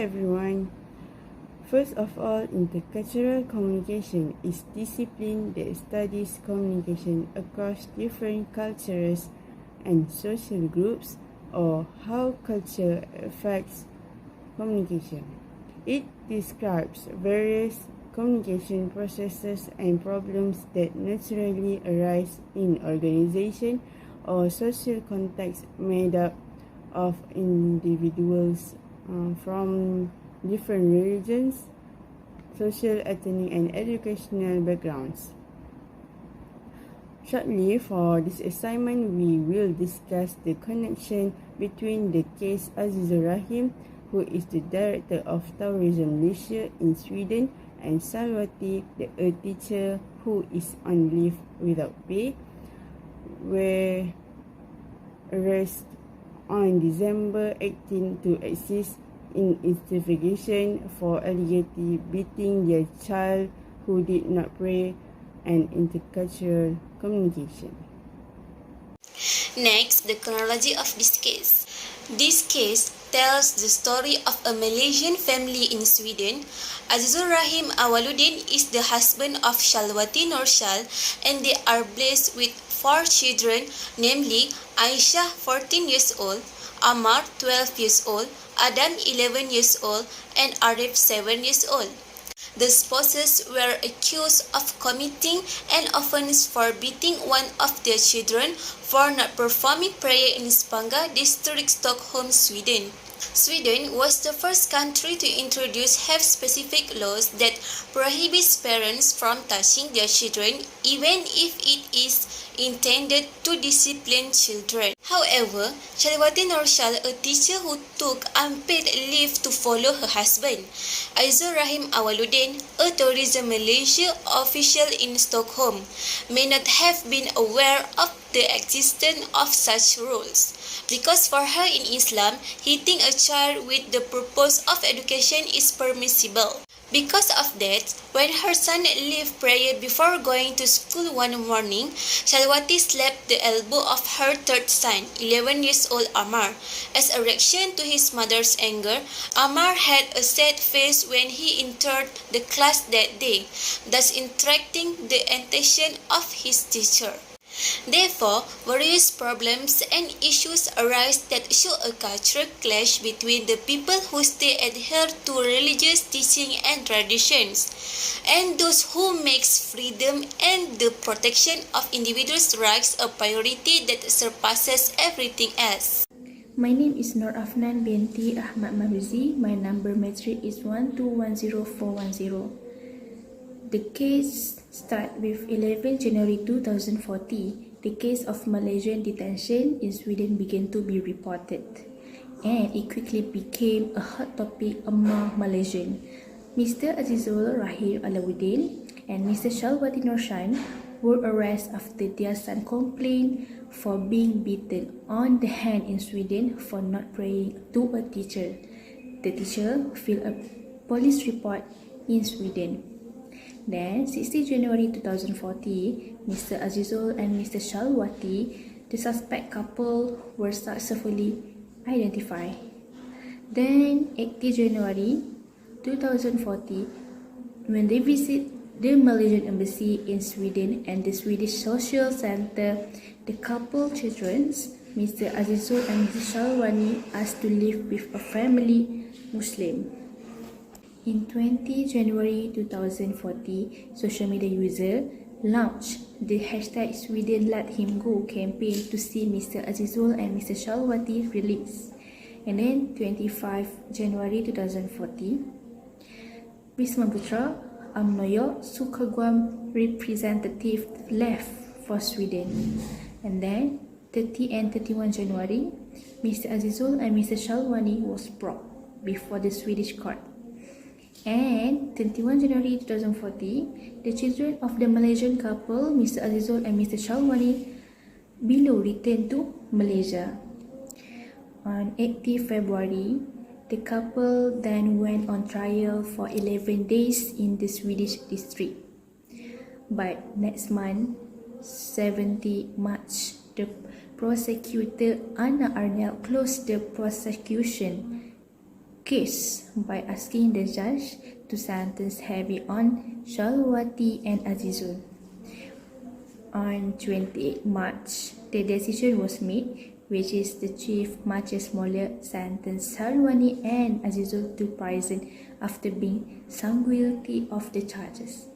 Hi everyone. First of all, intercultural communication is discipline that studies communication across different cultures and social groups, or how culture affects communication. It describes various communication processes and problems that naturally arise in organization or social contexts made up of individuals from different religions, social, ethnic, and educational backgrounds. Shortly, for this assignment, we will discuss the connection between the case Azizur Rahim, who is the director of Tourism Malaysia in Sweden, and Salwati, a teacher who is on leave without pay, were arrested on December 18 to assist in investigation for allegedly beating their child who did not pray, and intercultural communication. Next, the chronology of this case. This case tells the story of a Malaysian family in Sweden. Azizur Rahim Awaluddin is the husband of Shalwati Nurshal, and they are blessed with 4 children, namely Aisyah 14 years old, Amar 12 years old, Adam 11 years old, and Arif 7 years old. The spouses were accused of committing an offence for beating one of their children for not performing prayer in Spånga district, Stockholm, Sweden. Sweden was the first country to introduce health-specific laws that prohibits parents from touching their children, even if it is intended to discipline children. However, Shalwati Nurshal, a teacher who took unpaid leave to follow her husband, Azizur Rahim Awaluddin, a Tourism Malaysia official in Stockholm, may not have been aware of the existence of such rules, because for her in Islam, hitting a child with the purpose of education is permissible. Because of that, when her son left prayer before going to school one morning, Shalwati slapped the elbow of her third son, 11 years old Amar. As a reaction to his mother's anger, Amar had a sad face when he entered the class that day, thus attracting the attention of his teacher. Therefore, various problems and issues arise that show a cultural clash between the people who still adhere to religious teaching and traditions, and those who makes freedom and the protection of individuals' rights a priority that surpasses everything else. My name is NURAFNAN BINTI Ahmad MARUZI. My number matric is 1210410. The case starts with 11 January 2040. The case of Malaysian detention in Sweden began to be reported, and it quickly became a hot topic among Malaysians. Mr. Azizur Rahim Awaluddin and Mr. Shalwati Nurshal were arrested after their son complained for being beaten on the hand in Sweden for not praying to a teacher. The teacher filed a police report in Sweden. Then, 16 January 2040, Mr. Azizur and Mr. Shalwati, the suspect couple, were successfully identified. Then, 18 January 2040, when they visit the Malaysian embassy in Sweden and the Swedish Social Center, the couple children, Mr. Azizur and Mrs. Shalwati, asked to live with a family Muslim. In 20 January 2040, social media users launched the hashtag Sweden Let Him Go campaign to see Mr. Azizur and Mr. Shalwati released. And then 25 January 2040, Wisma Putra Amnoyo Sukaguam representative left for Sweden. And then 30 and 31 January, Mr. Azizur and Mr. Shalwati was brought before the Swedish court. And 21 January 2040, the children of the Malaysian couple, Mr. Azizur and Mr. Shalwati, below returned to Malaysia. On 18 February, the couple then went on trial for 11 days in the Swedish district. But next month, 17 March, the prosecutor Anna Arnell closed the prosecution case by asking the judge to sentence heavy on Shalwati and Azizul. On 28 March, the decision was made, which is the chief smaller sentenced Shalwani and Azizul to prison after being found guilty of the charges.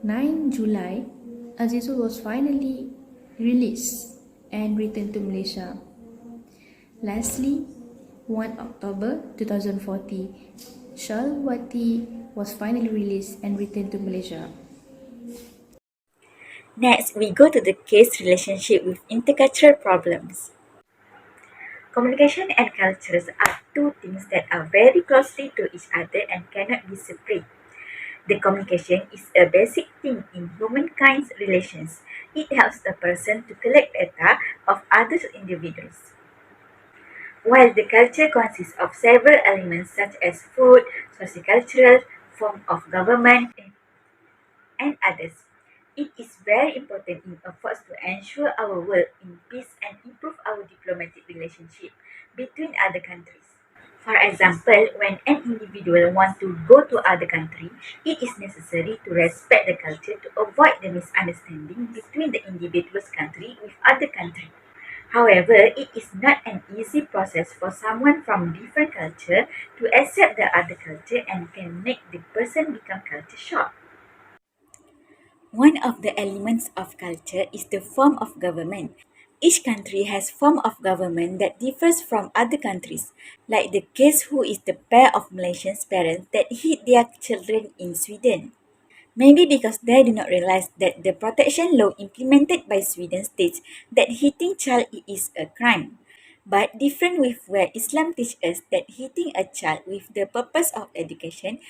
9 July, Azizul was finally released and returned to Malaysia. Lastly, 1 October 2040, Shalwati was finally released and returned to Malaysia. Next, we go to the case relationship with intercultural problems. Communication and cultures are two things that are very closely to each other and cannot be separate. The communication is a basic thing in humankind's relations. It helps a person to collect data of other individuals. While the culture consists of several elements such as food, sociocultural, form of government, and others, it is very important in efforts to ensure our world in peace and improve our diplomatic relationship between other countries. For example, when an individual wants to go to other country, it is necessary to respect the culture to avoid the misunderstanding between the individual's country with other country. However, it is not an easy process for someone from different culture to accept the other culture and can make the person become culture shock. One of the elements of culture is the form of government. Each country has form of government that differs from other countries, like the case who is the pair of Malaysian parents that hit their children in Sweden. Maybe because they do not realize that the protection law implemented by Sweden states that hitting child is a crime. But different with where Islam teaches us that hitting a child with the purpose of education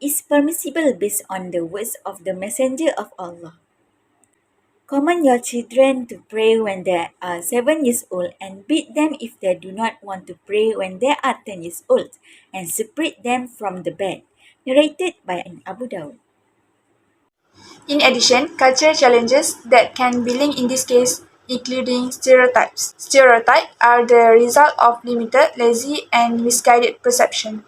is permissible based on the words of the Messenger of Allah. Command your children to pray when they are 7 years old and beat them if they do not want to pray when they are 10 years old and separate them from the bed. Narrated by Abu Dawud. In addition, cultural challenges that can be linked in this case including stereotypes. Stereotypes are the result of limited, lazy, and misguided perception.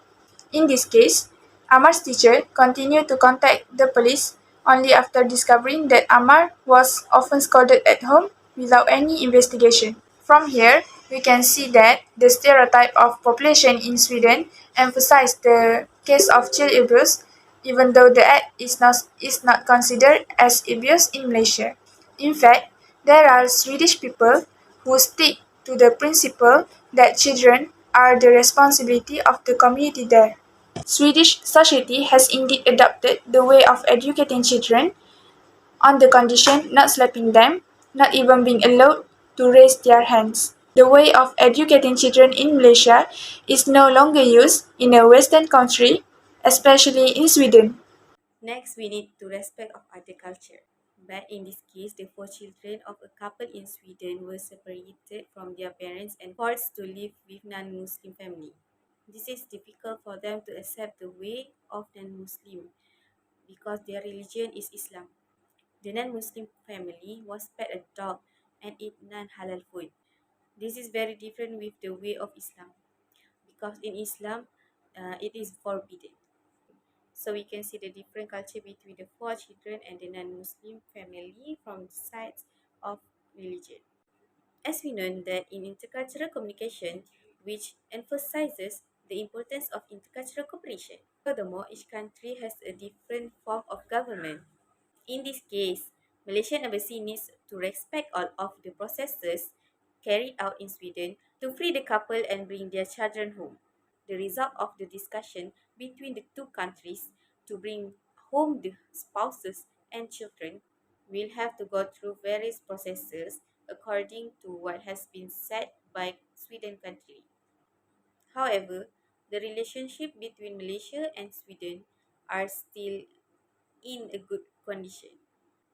In this case, Amar's teacher continued to contact the police only after discovering that Amar was often scolded at home without any investigation. From here, we can see that the stereotype of population in Sweden emphasized the case of child abuse, even though the act is not considered as abuse in Malaysia. In fact, there are Swedish people who stick to the principle that children are the responsibility of the community there. Swedish society has indeed adopted the way of educating children on the condition not slapping them, not even being allowed to raise their hands. The way of educating children in Malaysia is no longer used in a Western country, especially in Sweden. Next, we need to respect of other culture. But in this case, the four children of a couple in Sweden were separated from their parents and forced to live with non-Muslim family. This is difficult for them to accept the way of non-Muslim because their religion is Islam. The non-Muslim family was fed a dog and eat non-halal food. This is very different with the way of Islam because in Islam, it is forbidden. So we can see the different culture between the four children and the non-Muslim family from the sides of religion. As we know that in intercultural communication, which emphasizes the importance of intercultural cooperation. Furthermore, each country has a different form of government. In this case, Malaysian Embassy needs to respect all of the processes carried out in Sweden to free the couple and bring their children home. The result of the discussion between the two countries to bring home the spouses and children will have to go through various processes according to what has been set by Sweden country. However, the relationship between Malaysia and Sweden are still in a good condition.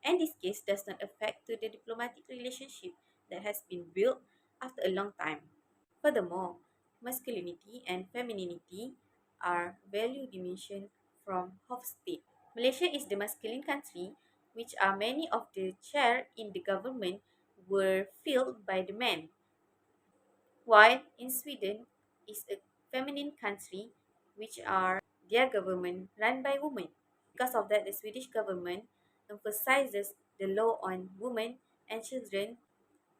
And this case does not affect to the diplomatic relationship that has been built after a long time. Furthermore, masculinity and femininity are value dimension from Hofstede. Malaysia is the masculine country, which are many of the chair in the government were filled by the men, while in Sweden is a feminine country, which are their government run by women. Because of that, the Swedish government emphasizes the law on women and children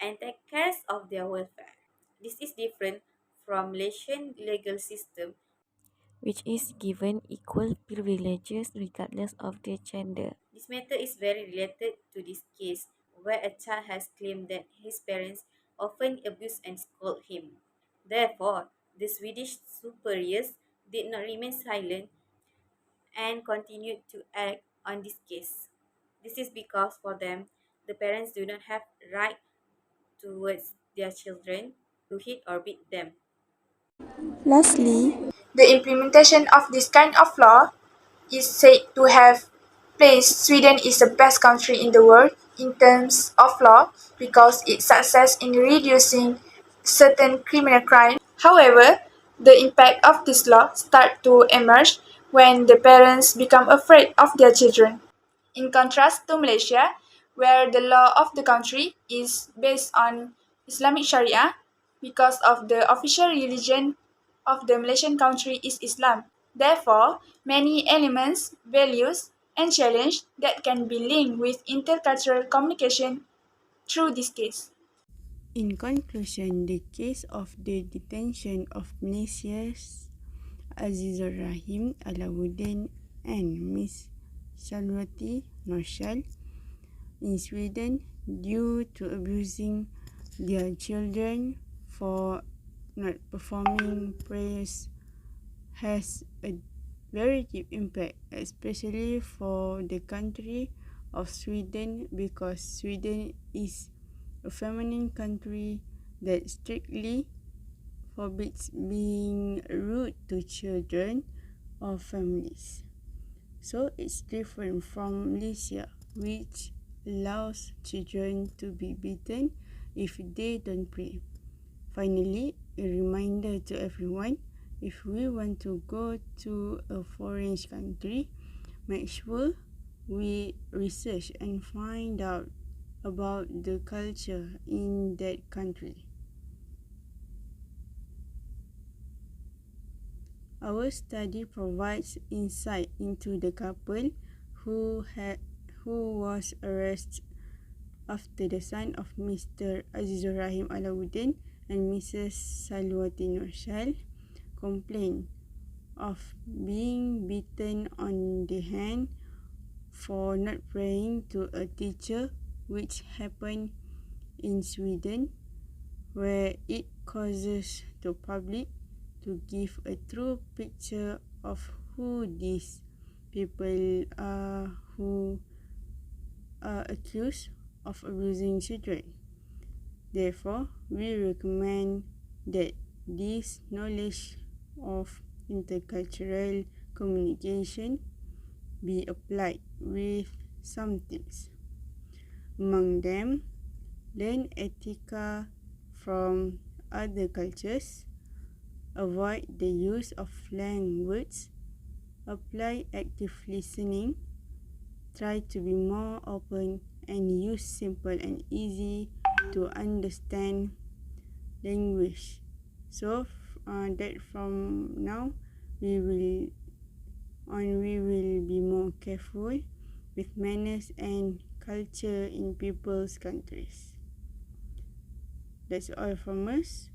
and take care of their welfare. This is different from Malaysian legal system, which is given equal privileges regardless of their gender. This matter is very related to this case where a child has claimed that his parents often abused and scolded him. Therefore, the Swedish superiors did not remain silent and continued to act on this case. This is because for them, the parents do not have right towards their children to hit or beat them. Lastly, the implementation of this kind of law is said to have placed Sweden is the best country in the world in terms of law because its success in reducing certain criminal crime. However, the impact of this law start to emerge when the parents become afraid of their children. In contrast to Malaysia, where the law of the country is based on Islamic Sharia, because of the official religion of the Malaysian country is Islam. Therefore, many elements, values, and challenges that can be linked with intercultural communication through this case. In conclusion, the case of the detention of Malaysia's Azizur Rahim Alauddin and Miss Shalwati Norshal in Sweden due to abusing their children for not performing prayers has a very deep impact, especially for the country of Sweden, because Sweden is a feminine country that strictly forbids being rude to children or families. So it's different from Malaysia, which allows children to be beaten if they don't pray. Finally, a reminder to everyone, if we want to go to a foreign country, make sure we research and find out about the culture in that country. Our study provides insight into the couple who was arrested after the son of Mr. Azizur Rahim Alauddin and Mrs. Shalwati Norshal complained of being beaten on the hand for not praying to a teacher, which happened in Sweden, where it causes the public to give a true picture of who these people are who are accused of abusing children. Therefore, we recommend that this knowledge of intercultural communication be applied with some things. Among them, learn etiquette from other cultures, avoid the use of slang words, apply active listening, try to be more open and use simple and easy to understand language. So that from now we will be more careful with manners and culture in people's countries. That's all from us.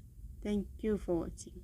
Thank you for watching.